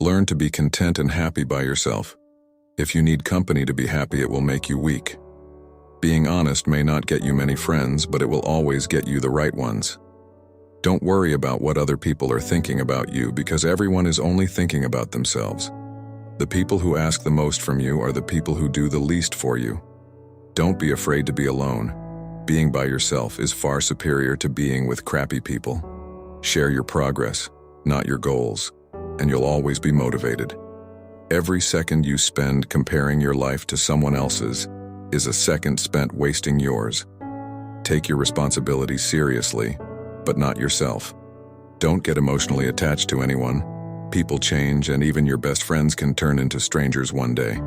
Learn to be content and happy by yourself. If you need company to be happy, it will make you weak. Being honest may not get you many friends, but it will always get you the right ones. Don't worry about what other people are thinking about you, because everyone is only thinking about themselves. The people who ask the most from you are the people who do the least for you. Don't be afraid to be alone. Being by yourself is far superior to being with crappy people. Share your progress, not your goals, and you'll always be motivated. Every second you spend comparing your life to someone else's is a second spent wasting yours. Take your responsibilities seriously, but not yourself. Don't get emotionally attached to anyone. People change, and even your best friends can turn into strangers one day.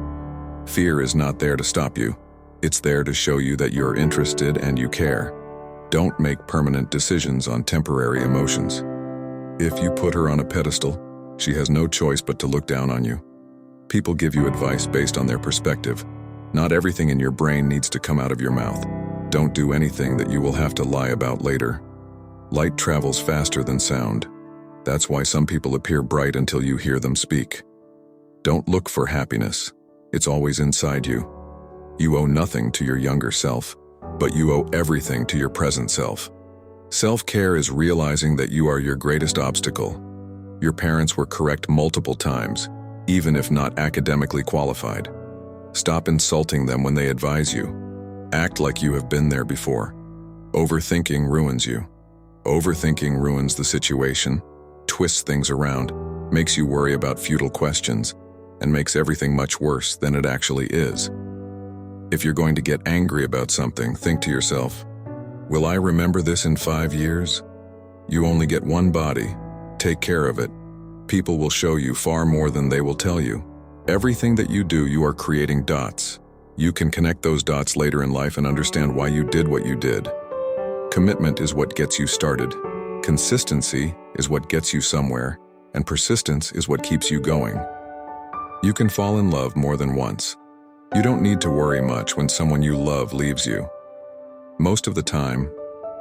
Fear is not there to stop you. It's there to show you that you're interested and you care. Don't make permanent decisions on temporary emotions. If you put her on a pedestal, she has no choice but to look down on you. People give you advice based on their perspective. Not everything in your brain needs to come out of your mouth. Don't do anything that you will have to lie about later. Light travels faster than sound. That's why some people appear bright until you hear them speak. Don't look for happiness. It's always inside you. You owe nothing to your younger self, but you owe everything to your present self. Self-care is realizing that you are your greatest obstacle. Your parents were correct multiple times, even if not academically qualified. Stop insulting them when they advise you. Act like you have been there before. Overthinking ruins you. Overthinking ruins the situation, twists things around, makes you worry about futile questions, and makes everything much worse than it actually is. If you're going to get angry about something, think to yourself, will I remember this in 5 years? You only get one body. Take care of it. People will show you far more than they will tell you. Everything that you do, you are creating dots. You can connect those dots later in life and understand why you did what you did. Commitment is what gets you started. Consistency is what gets you somewhere, and persistence is what keeps you going. You can fall in love more than once. You don't need to worry much when someone you love leaves you. Most of the time,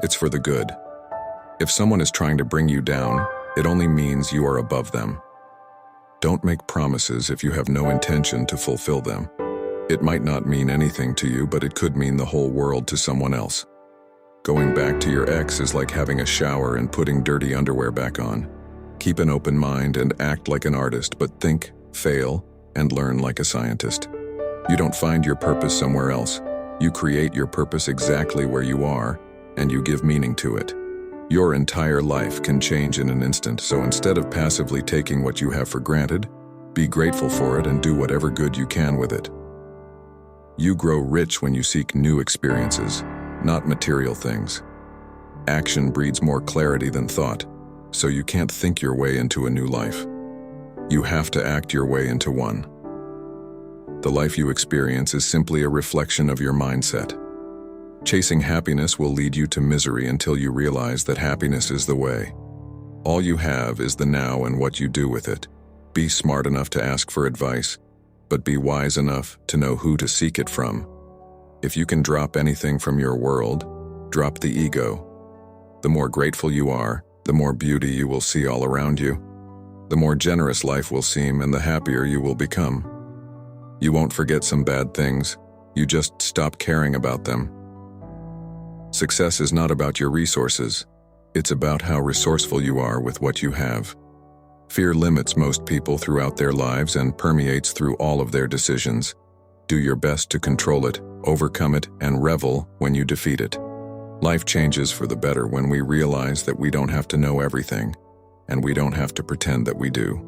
it's for the good. If someone is trying to bring you down, it only means you are above them. Don't make promises if you have no intention to fulfill them. It might not mean anything to you, but it could mean the whole world to someone else. Going back to your ex is like having a shower and putting dirty underwear back on. Keep an open mind and act like an artist, but think, fail, and learn like a scientist. You don't find your purpose somewhere else. You create your purpose exactly where you are, and you give meaning to it. Your entire life can change in an instant, so instead of passively taking what you have for granted, be grateful for it and do whatever good you can with it. You grow rich when you seek new experiences, not material things. Action breeds more clarity than thought, so you can't think your way into a new life. You have to act your way into one. The life you experience is simply a reflection of your mindset. Chasing happiness will lead you to misery until you realize that happiness is the way. All you have is the now and what you do with it. Be smart enough to ask for advice, but be wise enough to know who to seek it from. If you can drop anything from your world, drop the ego. The more grateful you are, the more beauty you will see all around you. The more generous life will seem, and the happier you will become. You won't forget some bad things. You just stop caring about them. Success is not about your resources. It's about how resourceful you are with what you have. Fear limits most people throughout their lives and permeates through all of their decisions. Do your best to control it, overcome it, and revel when you defeat it. Life changes for the better when we realize that we don't have to know everything, and we don't have to pretend that we do.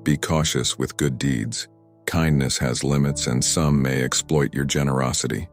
Be cautious with good deeds. Kindness has limits, and some may exploit your generosity.